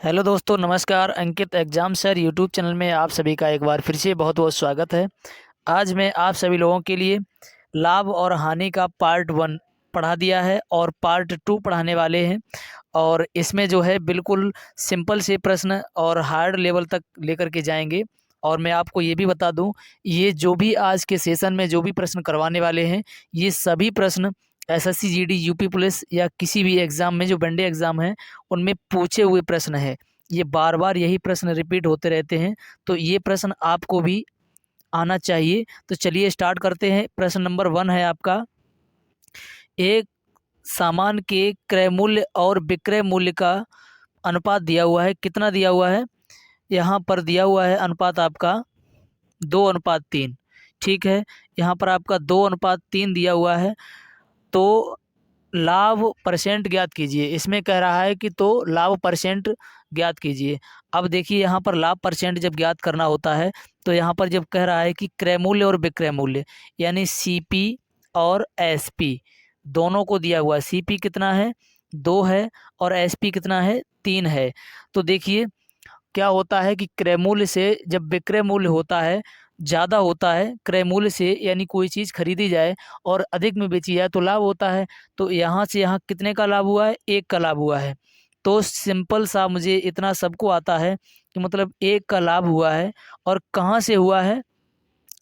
Hello दोस्तों, नमस्कार। अंकित exam sir YouTube channel में आप सभी का एक बार फिर से बहुत बहुत स्वागत है। आज मैं आप सभी लोगों के लिए लाभ और हानि का पार्ट 1 पढ़ा दिया है और पार्ट 2 पढ़ाने वाले हैं। और इसमें जो है बिल्कुल सिंपल से प्रश्न और हार्ड लेवल तक लेकर के जाएंगे। और मैं आपको ये भी बता दूं, ये जो भी आज के सेशन में जो भी प्रश्न करवाने वाले हैं, ये सभी प्रश्न एसएससी जीडी यूपी पुलिस या किसी भी एग्ज़ाम में जो वनडे एग्ज़ाम है उनमें पूछे हुए प्रश्न है। ये बार बार यही प्रश्न रिपीट होते रहते हैं, तो ये प्रश्न आपको भी आना चाहिए। तो चलिए स्टार्ट करते हैं। प्रश्न नंबर 1 है आपका, एक सामान के क्रय मूल्य और विक्रय मूल्य का अनुपात दिया हुआ है। कितना दिया हुआ है? यहाँ पर दिया हुआ है अनुपात आपका 2:3। ठीक है, यहाँ पर आपका 2:3 दिया हुआ है। तो लाभ परसेंट ज्ञात कीजिए। इसमें कह रहा है कि तो लाभ परसेंट ज्ञात कीजिए। अब देखिए, यहाँ पर लाभ परसेंट जब ज्ञात करना होता है तो यहाँ पर जब कह रहा है कि क्रय मूल्य और विक्रय मूल्य यानी सीपी और एसपी दोनों को दिया हुआ है। सीपी कितना है? 2 है। और एसपी कितना है? 3 है। तो देखिए क्या होता है कि क्रय मूल्य से जब विक्रय मूल्य होता है ज़्यादा होता है क्रय मूल्य से, यानी कोई चीज़ खरीदी जाए और अधिक में बेची जाए तो लाभ होता है। तो यहाँ से यहाँ कितने का लाभ हुआ है? 1 का लाभ हुआ है। तो सिंपल सा मुझे इतना सबको आता है कि मतलब 1 का लाभ हुआ है। और कहाँ से हुआ है?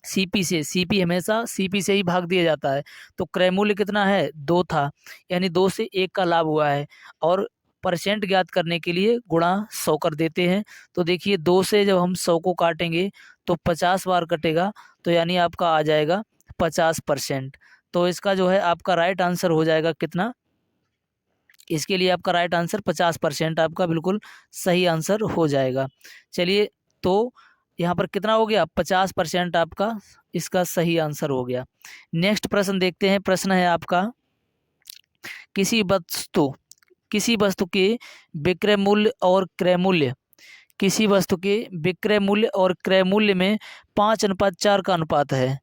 सीपी से। सीपी हमेशा सीपी से ही भाग दिया जाता है। तो क्रय मूल्य कितना है? 2 था, यानी 2 से 1 का लाभ हुआ है। और परसेंट ज्ञात करने के लिए गुणा 100 कर देते हैं। तो देखिए 2 से जब हम 100 को काटेंगे तो 50 बार कटेगा, तो यानी आपका आ जाएगा 50%। तो इसका जो है आपका राइट आंसर हो जाएगा कितना? इसके लिए आपका राइट आंसर 50% आपका बिल्कुल सही आंसर हो जाएगा। चलिए, तो यहाँ पर कितना हो गया? 50% आपका इसका सही आंसर हो गया। नेक्स्ट प्रश्न देखते हैं। प्रश्न है आपका, किसी वस्तु किसी वस्तु के विक्रय मूल्य और क्रय मूल्य किसी वस्तु के विक्रय मूल्य और क्रय मूल्य में 5:4 का अनुपात है।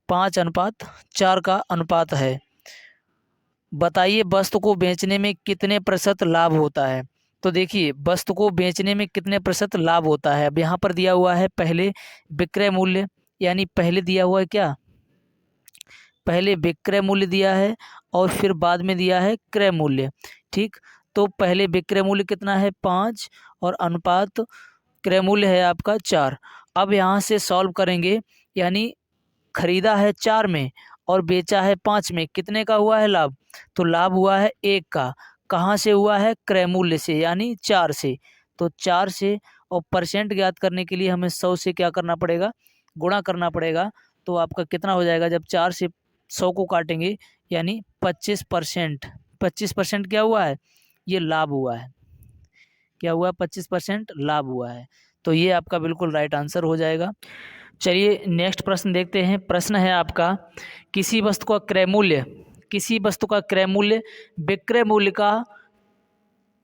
5:4 का अनुपात है। बताइए वस्तु को बेचने में कितने प्रतिशत लाभ होता है? तो देखिए, वस्तु को बेचने में कितने प्रतिशत लाभ होता है। अब यहाँ पर दिया हुआ है पहले विक्रय मूल्य, यानी पहले दिया हुआ है क्या? पहले विक्रय मूल्य दिया है और फिर बाद में दिया है क्रय मूल्य। ठीक, तो पहले विक्रय मूल्य कितना है? 5, और अनुपात क्रय मूल्य है आपका 4। अब यहाँ से सॉल्व करेंगे, यानी खरीदा है 4 में और बेचा है 5 में, कितने का हुआ है लाभ? तो लाभ हुआ है 1 का। कहाँ से हुआ है? क्रय मूल्य से, यानी 4 से। तो 4 से, और परसेंट ज्ञात करने के लिए हमें 100 से क्या करना पड़ेगा? गुणा करना पड़ेगा। तो आपका कितना हो जाएगा जब 4 से 100 को काटेंगे? यानी 25%। 25% क्या हुआ है? ये लाभ हुआ है। क्या हुआ? 25% लाभ हुआ है। तो ये आपका बिल्कुल राइट आंसर हो जाएगा। चलिए नेक्स्ट प्रश्न देखते हैं। प्रश्न है आपका, किसी वस्तु का क्रय मूल्य विक्रय मूल्य का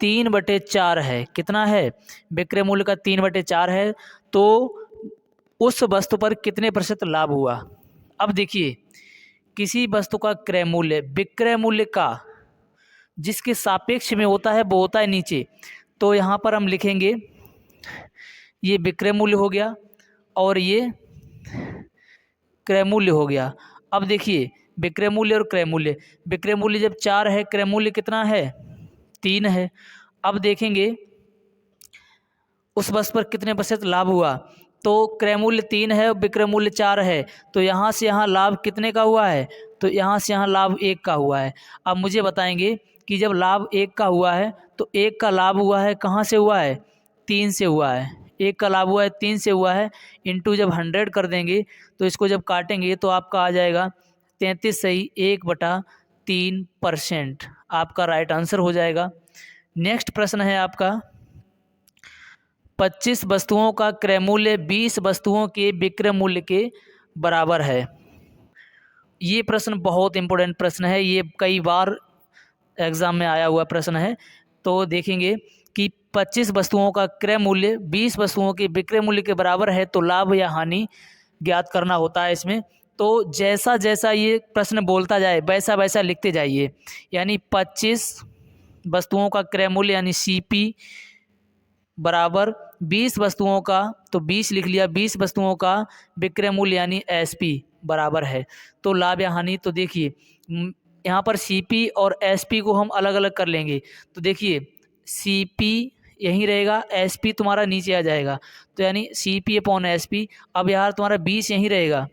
3/4 है। कितना है? विक्रय मूल्य का 3/4 है। तो उस वस्तु पर कितने प्रतिशत लाभ हुआ? अब देखिए, किसी वस्तु का क्रय मूल्य विक्रय मूल्य का जिसके सापेक्ष में होता है वो होता है नीचे। तो यहाँ पर हम लिखेंगे, ये विक्रय मूल्य हो गया और ये क्रय मूल्य हो गया। अब देखिए, विक्रय मूल्य और क्रय मूल्य, विक्रय मूल्य जब 4 है, क्रय मूल्य कितना है? 3 है। अब देखेंगे उस वस्तु पर कितने प्रतिशत लाभ हुआ। तो क्रय मूल्य 3 है और विक्रय मूल्य 4 है। तो यहाँ से यहाँ लाभ कितने का हुआ है? तो यहाँ से यहाँ लाभ 1 का हुआ है। अब मुझे बताएंगे कि जब लाभ 1 का हुआ है तो 1 का लाभ हुआ है कहाँ से हुआ है? 3 से हुआ है। 1 का लाभ हुआ है 3 से हुआ है। इंटू जब 100 कर देंगे तो इसको जब काटेंगे तो आपका आ जाएगा 33 सही 1/3%। आपका राइट आंसर हो जाएगा। नेक्स्ट प्रश्न है आपका, 25 वस्तुओं का क्रय मूल्य 20 वस्तुओं के विक्रय मूल्य के बराबर है। ये प्रश्न बहुत इंपॉर्टेंट प्रश्न है, ये कई बार एग्जाम में आया हुआ प्रश्न है। तो देखेंगे कि 25 वस्तुओं का क्रय मूल्य 20 वस्तुओं के विक्रय मूल्य के बराबर है, तो लाभ या हानि ज्ञात करना होता है इसमें। तो जैसा जैसा ये प्रश्न बोलता जाए वैसा वैसा लिखते जाइए। यानी 25 वस्तुओं का क्रय मूल्य यानी सीपी बराबर 20 वस्तुओं का, तो 20 लिख लिया, 20 वस्तुओं का विक्रय मूल्य यानी एसपी बराबर है। तो लाभ या हानि, तो देखिए यहाँ पर सीपी और एसपी को हम अलग अलग कर लेंगे। तो देखिए सीपी यहीं रहेगा, एसपी तुम्हारा नीचे आ जाएगा, तो यानी सीपी अपॉन एसपी। अब यार तुम्हारा 20 यहीं रहेगा,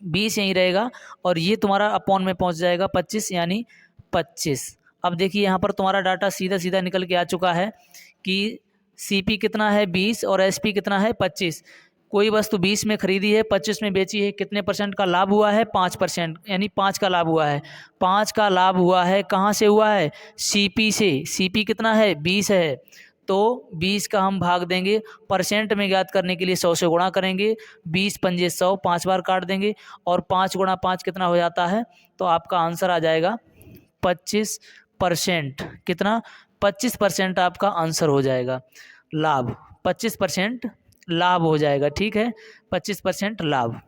20 यहीं रहेगा, और ये तुम्हारा अपॉन में पहुंच जाएगा 25 यानी 25। अब देखिए यहाँ पर तुम्हारा डाटा सीधा सीधा निकल के आ चुका है कि सीपी कितना है 20 और एसपी कितना है 25। कोई वस्तु 20 में खरीदी है, 25 में बेची है, कितने परसेंट का लाभ हुआ है? 5%, यानी 5 का लाभ हुआ है। 5 का लाभ हुआ है, कहाँ से हुआ है? सीपी से। सीपी कितना है? 20 है, तो 20 का हम भाग देंगे, परसेंट में ज्ञात करने के लिए 100 से गुणा करेंगे, 20 पंजे 100, 5 बार काट देंगे, और 5 गुणा 5 कितना हो जाता है? तो आपका आंसर आ जाएगा 25%। कितना? 25% आपका आंसर हो जाएगा। लाभ 25% लाभ हो जाएगा, ठीक है, 25% लाभ।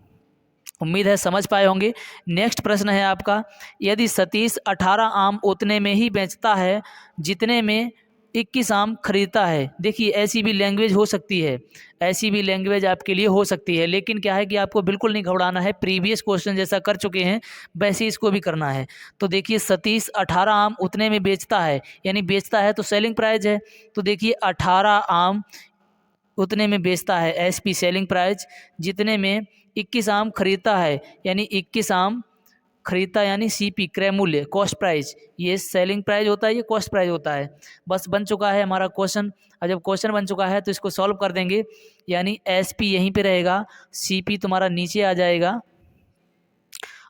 उम्मीद है समझ पाए होंगे। नेक्स्ट प्रश्न है आपका, यदि सतीश 18 आम उतने में ही बेचता है जितने में 21 आम खरीदता है। देखिए ऐसी भी लैंग्वेज हो सकती है, ऐसी भी लैंग्वेज आपके लिए हो सकती है, लेकिन क्या है कि आपको बिल्कुल नहीं घबराना है, प्रीवियस क्वेश्चन जैसा कर चुके हैं वैसे इसको भी करना है। तो देखिए सतीश 18 आम उतने में बेचता है, यानी बेचता है तो सेलिंग प्राइस है, तो देखिए 18 आम उतने में बेचता है, एसपी सेलिंग प्राइस, जितने में 21 आम खरीदता है, यानी 21 आम खरीदता, यानी सीपी क्रय मूल्य कॉस्ट प्राइस, ये सेलिंग प्राइस होता है, ये कॉस्ट प्राइस होता है। बस बन चुका है हमारा क्वेश्चन। और जब क्वेश्चन बन चुका है तो इसको सॉल्व कर देंगे, यानी एसपी यहीं पे रहेगा, सीपी तुम्हारा नीचे आ जाएगा।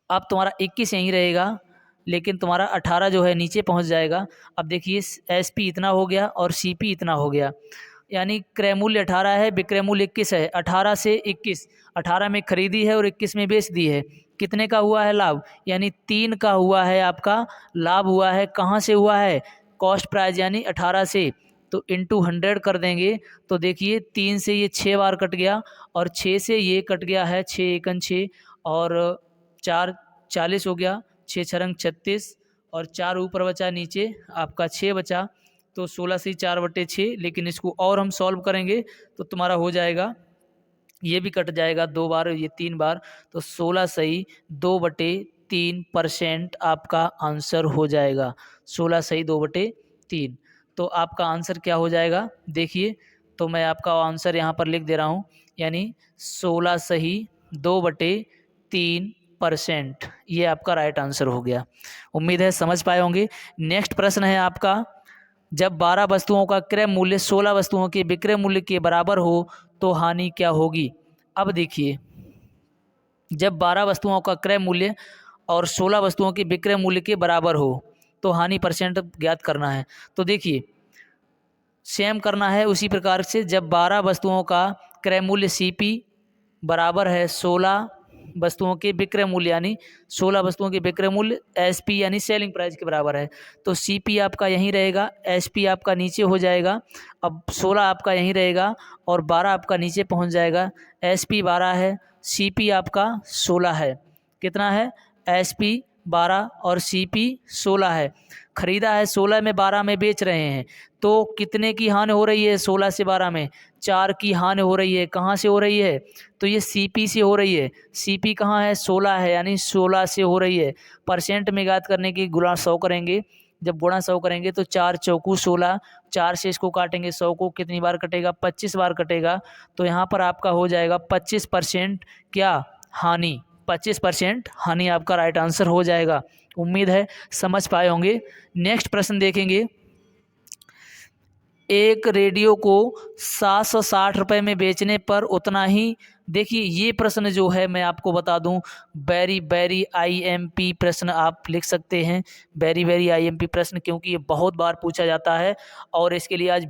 अब तुम्हारा 21 यहीं रहेगा, लेकिन तुम्हारा 18 जो है नीचे पहुंच जाएगा। अब देखिए एसपी इतना हो गया और सीपी इतना हो गया, यानी क्रय मूल्य 18 है, विक्रय मूल्य 21 है। 18 से 21, 18 में खरीदी है और 21 में बेच दी है, कितने का हुआ है लाभ? यानी 3 का हुआ है आपका लाभ हुआ है। कहाँ से हुआ है? कॉस्ट प्राइस यानी 18 से, तो इंटू 100 कर देंगे, तो देखिए 3 से ये 6 बार कट गया, और 6 से ये कट गया है, 6 एकन 6, और 4 40 हो गया, 6 छरंग 36, और 4 ऊपर बचा, नीचे आपका 6 बचा, तो 16 से 4/6। लेकिन इसको और हम सॉल्व करेंगे तो तुम्हारा हो जाएगा, ये भी कट जाएगा 2 बार, ये 3 बार, तो 16 सही 2/3% आपका आंसर हो जाएगा। 16 सही 2/3, तो आपका आंसर क्या हो जाएगा? देखिए, तो मैं आपका आंसर यहाँ पर लिख दे रहा हूँ, यानी 16 सही 2/3%, ये आपका राइट आंसर हो गया। उम्मीद है समझ पाए होंगे। नेक्स्ट प्रश्न है आपका, जब 12 वस्तुओं का क्रय मूल्य 16 वस्तुओं के विक्रय मूल्य के बराबर हो तो हानि क्या होगी? अब देखिए, जब 12 वस्तुओं का क्रय मूल्य और 16 वस्तुओं के विक्रय मूल्य के बराबर हो तो हानि परसेंट ज्ञात करना है। तो देखिए सेम करना है उसी प्रकार से, जब 12 वस्तुओं का क्रय मूल्य सीपी बराबर है 16 वस्तुओं के विक्रय मूल्य, यानी 16 वस्तुओं के विक्रय मूल्य एसपी यानी सेलिंग प्राइस के बराबर है, तो सीपी आपका यहीं रहेगा, एसपी आपका नीचे हो जाएगा। अब 16 आपका यहीं रहेगा और 12 आपका नीचे पहुंच जाएगा। एसपी 12 है, सीपी आपका 16 है। कितना है? एसपी 12 और सीपी 16 है। खरीदा है 16 में, 12 में बेच रहे हैं, तो कितने की हानि हो रही है? 16 से 12 में 4 की हानि हो रही है। कहाँ से हो रही है? तो ये सीपी से हो रही है। सीपी कहाँ है? 16 है, यानी 16 से हो रही है। परसेंट में ज्ञात करने की गुणा 100 करेंगे, जब गुणा 100 करेंगे तो 4 चौकू 16, 4 से इसको काटेंगे 100 को, कितनी बार कटेगा? 25 बार कटेगा, तो यहाँ पर आपका हो जाएगा 25% क्या? हानि। 25% हानि आपका राइट आंसर हो जाएगा। उम्मीद है समझ पाए होंगे। नेक्स्ट प्रश्न देखेंगे, एक रेडियो को 760 रुपये में बेचने पर उतना ही, देखिए ये प्रश्न जो है मैं आपको बता दूं, वेरी आईएमपी प्रश्न आप लिख सकते हैं, वेरी आईएमपी प्रश्न, क्योंकि ये बहुत बार पूछा जाता है, और इसके लिए आज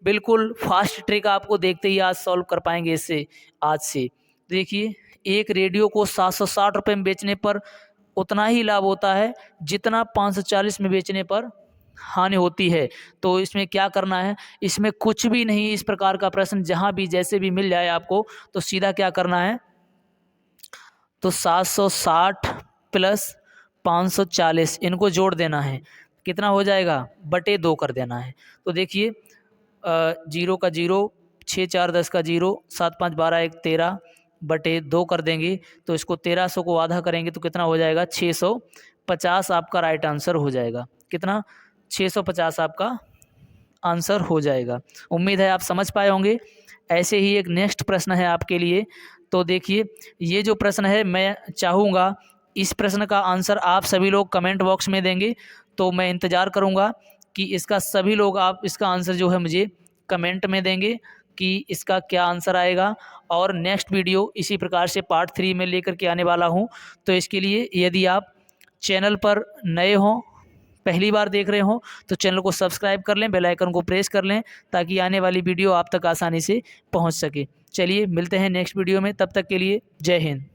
बिल्कुल फास्ट ट्रिक आपको देखते ही आज सॉल्व कर पाएंगे इससे, आज से। देखिए, एक रेडियो को 760 रुपये में बेचने पर उतना ही लाभ होता है जितना 540 में बेचने पर हानि होती है। तो इसमें क्या करना है? इसमें कुछ भी नहीं, इस प्रकार का प्रश्न जहां भी जैसे भी मिल जाए आपको, तो सीधा क्या करना है? तो 760 प्लस 540 इनको जोड़ देना है, कितना हो जाएगा? बटे 2 कर देना है। तो देखिए जीरो का जीरो, 6 4 10 का जीरो, 7 5 12 1 13 बटे 2 कर देंगे तो इसको 1300 को आधा करेंगे तो कितना हो जाएगा 650 आपका राइट आंसर हो जाएगा। कितना 650 आपका आंसर हो जाएगा। उम्मीद है आप समझ पाए होंगे। ऐसे ही एक नेक्स्ट प्रश्न है आपके लिए। तो देखिए ये जो प्रश्न है मैं चाहूँगा इस प्रश्न का आंसर आप सभी लोग कमेंट बॉक्स में देंगे, तो मैं इंतज़ार करूँगा कि इसका सभी लोग आप इसका आंसर जो है मुझे कमेंट में देंगे कि इसका क्या आंसर आएगा। और नेक्स्ट वीडियो इसी प्रकार से पार्ट 3 में लेकर के आने वाला हूँ। तो इसके लिए यदि आप चैनल पर नए हों, पहली बार देख रहे हो, तो चैनल को सब्सक्राइब कर लें, बेल आइकन को प्रेस कर लें ताकि आने वाली वीडियो आप तक आसानी से पहुंच सके। चलिए मिलते हैं नेक्स्ट वीडियो में, तब तक के लिए जय हिंद।